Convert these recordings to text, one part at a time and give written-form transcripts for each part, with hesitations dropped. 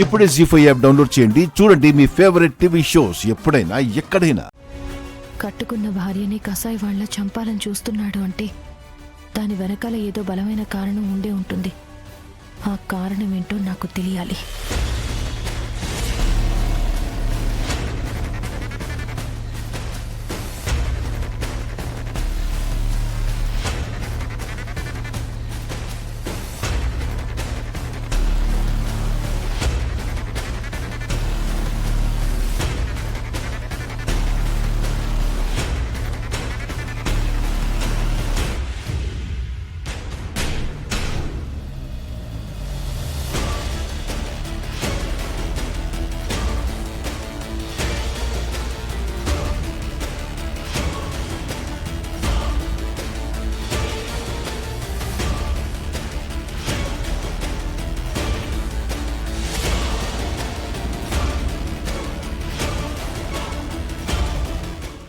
ఇప్పుడే జీ5 app download చేయండి. చూడండి మీ ఫేవరెట్ టీవీ షోస్ ఎప్పుడైనా ఎక్కడైనా. కట్టుకున్న భార్యని కసాయి వాళ్ళ చంపాలని చూస్తున్నాడు అంటే దాని వెనకాల ఏదో బలమైన కారణం ఉండే ఉంటుంది. ఆ కారణం ఏంటో నాకు తెలియాలి.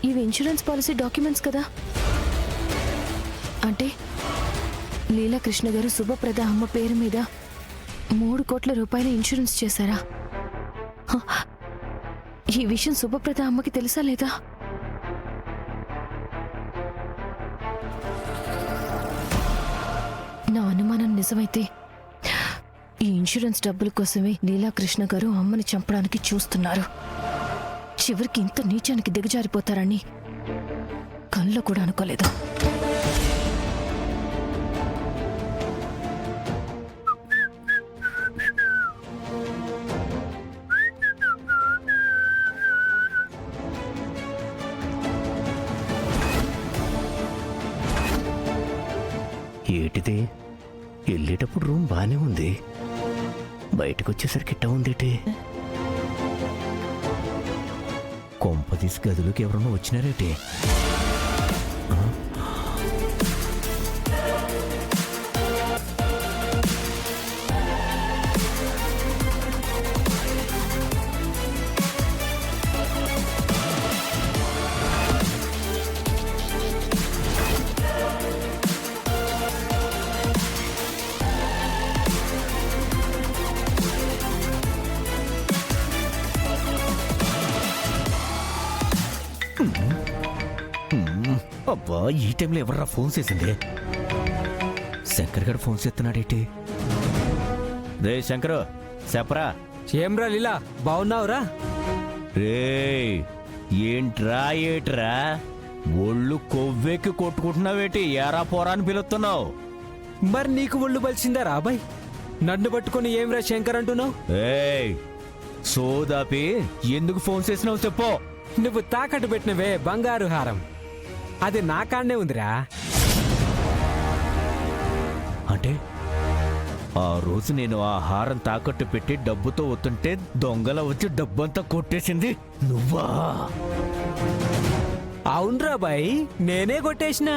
ఇవి ఇన్సూరెన్స్ పాలసీ డాక్యుమెంట్స్ కదా. అంటే లీలాకృష్ణ గారు శుభప్రద అమ్మ పేరు మీద 3 కోట్ల రూపాయల ఇన్సూరెన్స్ చేశారా? ఈ విషయం శుభప్రద అమ్మకి తెలుసా లేదా? నా అనుమానం నిజమైతే ఈ ఇన్సూరెన్స్ డబ్బుల కోసమే లీలాకృష్ణ గారు అమ్మని చంపడానికి చూస్తున్నారు. చివరికి ఇంత నీచానికి దిగజారిపోతారని కల్లో కూడా అనుకోలేదు. ఏటిది? వెళ్ళేటప్పుడు రూమ్ బానే ఉంది, బయటకు వచ్చేసరికి ఇట్ట ఉందేటి? కొంపదీసి గదిలోకి ఎవరన్నా వచ్చినారేటి? అబ్బా, ఈ టైంలో ఎవర్రా ఫోన్ చేసింది? శంకర్ గారు ఫోన్ చేస్తున్నాడేంటి? రే శంకరు, చెప్పరా. ఏమ్రా లీలా, బాగున్నావురా? రే ఏంట్రా ఏట్రా ఒళ్ళు కొవ్వెక్కి కొట్టుకుంటున్నావేటి? ఏరా పోరా అని పిలుస్తున్నావు? మరి నీకు ఒళ్ళు బలిసిందా రాబాయ్? నన్ను పట్టుకుని ఏమ్రా శంకర్ అంటున్నావు? ఏయ్ సోదాపి ఎందుకు ఫోన్ చేసినావు చెప్పు. నువ్వు తాకట్టు పెట్టినవే బంగారు హారం, అది నా కాడనే ఉందిరా. అంటే ఆ రోజు నేను ఆ హారం తాకట్టు పెట్టి డబ్బుతో వస్తుంటే దొంగల వచ్చి డబ్బంతా కొట్టేసింది నువ్వా? అవునరా బాయ్, నేనే కొట్టేసిన.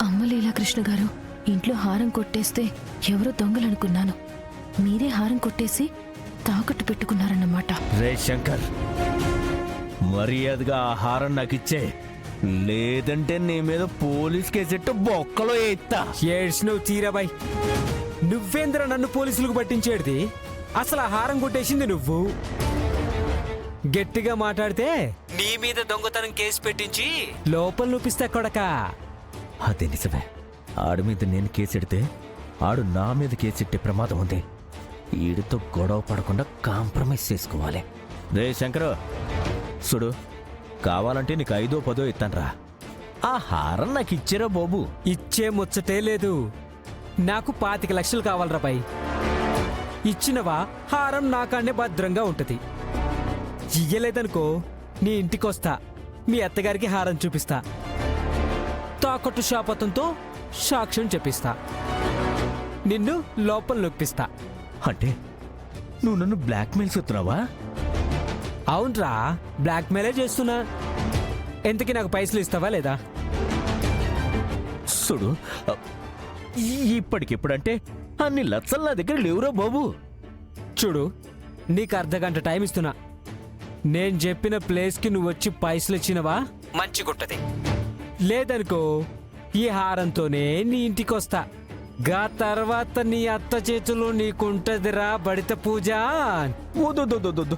అమ్మ లీలాకృష్ణ గారు ఇంట్లో హారం కొట్టేస్తే ఎవరో దొంగలనుకున్నాను. మీరే హారం కొట్టేసి తాకట్టు పెట్టుకున్నారన్నమాట. రే శంకర్, మర్యాదగా ఆ హారం నాకిచ్చే, లేదంటే నీ మీద పోలీస్ కేసెట్టు బొక్కలో ఎత్తా. ఏడ్చినవు తీరాబాయ్. నువ్వేంద్ర నన్ను పోలీసులకు పట్టించేది? అసలు ఆ హారం కొట్టేసింది నువ్వు. గట్టిగా మాట్లాడితే నీ మీద దొంగతనం కేసు పెట్టించి లోపల చూపిస్తా కొడకా. అదే నిజమే, ఆడి మీద నేను కేసెడితే ఆడు నా మీద కేసెట్టే ప్రమాదం ఉంది. ఈడితో గొడవ పడకుండా కాంప్రమైజ్ చేసుకోవాలి. రే శంకరు చూడు, కావాలంటే నీకు 5ో 10ో ఇస్తాన్రా. ఆ హారం నాకు ఇచ్చారా బాబు? ఇచ్చే ముచ్చటే లేదు. నాకు 25 లక్షలు కావాలరా బాయ్. ఇచ్చినవా హారం నాకాన్నే భద్రంగా ఉంటది. ఇయ్యలేదనుకో నీ ఇంటికొస్తా, మీ అత్తగారికి హారం చూపిస్తా, తాకట్టు శాపతంతో సాక్ష్యం చెప్పిస్తా, నిన్ను లోపల నొప్పిస్తా. అంటే నువ్వు నన్ను బ్లాక్మెయిల్ చేస్తున్నావా? అవునరా, బ్లాక్మెయిలే చేస్తున్నా. ఎంతకి నాకు పైసలు ఇస్తావా లేదా? చూడు, ఇప్పటికిప్పుడంటే అన్ని లచ్చలు నా దగ్గర లేవురా బాబు. చూడు, నీకు అర్ధగంట టైం ఇస్తున్నా. నేను చెప్పిన ప్లేస్కి నువ్వు వచ్చి పైసలు ఇచ్చినవా మంచిగుంటది. లేదనుకో ఈ హారంతోనే నీ ఇంటికి వస్తా. గా తర్వాత నీ అత్త చేతులు నీకుంటదిరా బడిత పూజ. వద్దు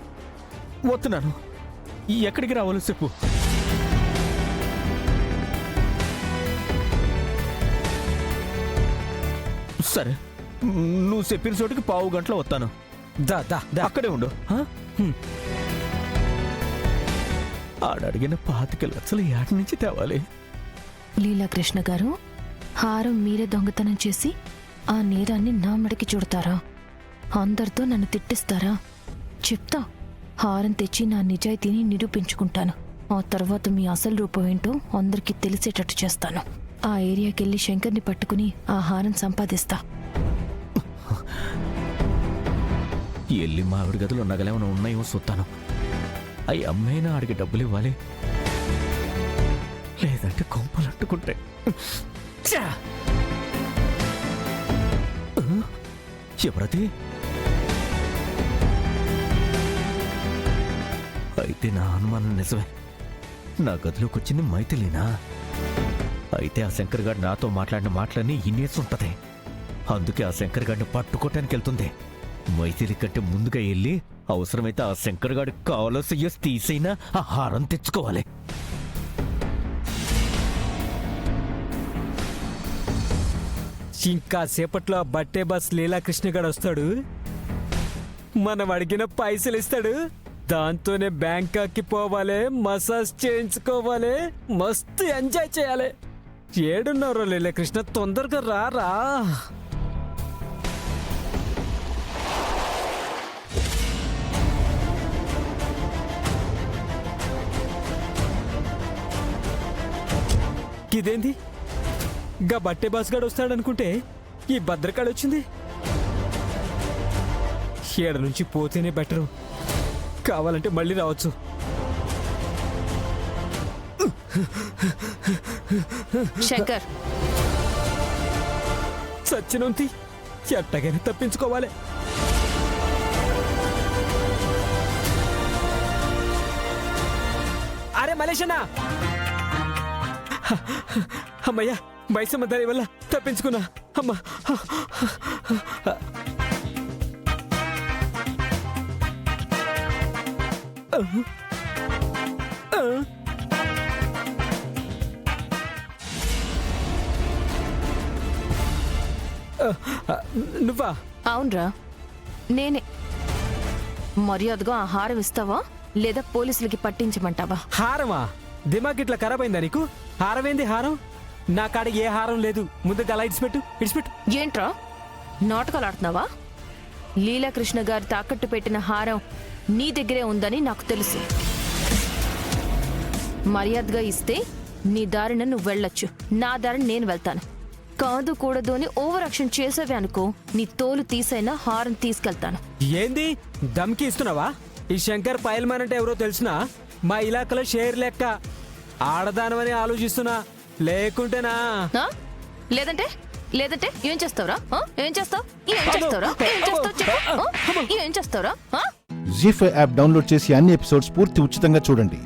వస్తున్నాను. ఎక్కడికి రావాలో చెప్పు. సరే, నువ్వు చెప్పిన చోటికి 15 గంటలో వస్తాను. దా దా దా. అక్కడే ఉండు. ఆడడిగిన 25 లక్షలు ఏటి నుంచి తేవాలి? లీలాకృష్ణ గారు, హారం మీరే దొంగతనం చేసి ఆ నేరాన్ని నా మెడకి చుడతారా? అందరితో నన్ను తిట్టిస్తారా? చెప్తా. హారం తెచ్చి నా నిజాయితీని నిరూపించుకుంటాను. ఆ తర్వాత మీ అసలు రూపం ఏంటో అందరికీ తెలిసేటట్టు చేస్తాను. ఆ ఏరియాకెళ్ళి శంకర్ని పట్టుకుని ఆ హారం సంపాదిస్తా. ఎల్లి మావిడి గదిలో నగలేమైనా ఉన్నాయో చూస్తాను. అవి అమ్మైనా ఆడికి డబ్బులు ఇవ్వాలి, లేదంటే కొంపలు అంటుకుంటాయి. ఎవరది? అయితే నా అనుమానం నిజమే. నా గదిలోకి వచ్చింది మైథిలీనా? అయితే ఆ శంకర్ గారు నాతో మాట్లాడిన మాటలన్నీ ఇన్నేసి ఉంటది. అందుకే ఆ శంకర్ గారిని పట్టుకోవటానికి వెళ్తుంది. మైథిలి కంటే ముందుగా వెళ్ళి అవసరమైతే ఆ శంకర్ గారికి కావాల్సి తీసైనా ఆ హారం తెచ్చుకోవాలి. ఇంకా సేపట్లో ఆ బట్టే బస్ లీలాకృష్ణ గారు వస్తాడు. మనం అడిగిన పైసలు ఇస్తాడు. దాంతోనే బ్యాంకాక్కి పోవాలి, మసాజ్ చేయించుకోవాలి, మస్తు ఎంజాయ్ చేయాలి. ఏడున్నారో లీలాకృష్ణ, తొందరగా రారా. ఇదేంది? గా బట్టే బాస్ గాడు వస్తాడనుకుంటే ఈ భద్రకాడు వచ్చింది. ఏడ నుంచి పోతేనే బెటరు. కావాలంటే మళ్ళీ రావచ్చు. శంకర్, సచ్చినంతి ఎట్టగైనా తప్పించుకోవాలి. అరే మలేషనా, అమ్మయ్యా, మైసమ్మ దాని వల్ల తప్పించుకున్నా. అమ్మా, నువ్వా? అవునరా, నేనే. మర్యాదగా ఆ హారం ఇస్తావా లేదా పోలీసులకి పట్టించమంటావా? హారమా? దిమాగ్ ఇట్లా ఖరాబ్ అయిందా నీకు? హారం ఏంది హారం? నా కాడ ఏ హారం లేదు. ముందు గలా ఇడిచిపెట్టు, ఇడిచిపెట్టు. ఏంట్రా నాటకాలు ఆడుతున్నావా? లీలాకృష్ణ గారు తాకట్టు పెట్టిన హారం నీ దగ్గరే ఉందని నాకు తెలుసు. మర్యాదగా ఇస్తే నీ దారిన నువ్వు వెళ్ళొచ్చు, నా దారిని నేను వెళ్తాను. కాదు కూడదు అని ఓవర్ యాక్షన్ చేసేవి అనుకో, నీ తోలు తీసైనా హారం తీసుకెళ్తాను. ఏంది దమ్కి ఇస్తున్నావా? ఈ శంకర్ పైల్మాన్ అంటే ఎవరో తెలిసినా? మా ఇలాకలో షేర్ లెక్క ఆడదానమని ఆలోచిస్తున్నా. లేకుంటేనా? లేదంటే లేదంటే ఏం చేస్తావురా? ఏం చేస్తావు? ఏం చేస్తావురా? ఏం చేస్తావు చెప్పు. ఏం చేస్తావురా? జీ5 యాప్ డౌన్లోడ్ చేసి అన్ని ఎపిసోడ్స్ పూర్తి ఉచితంగా చూడండి.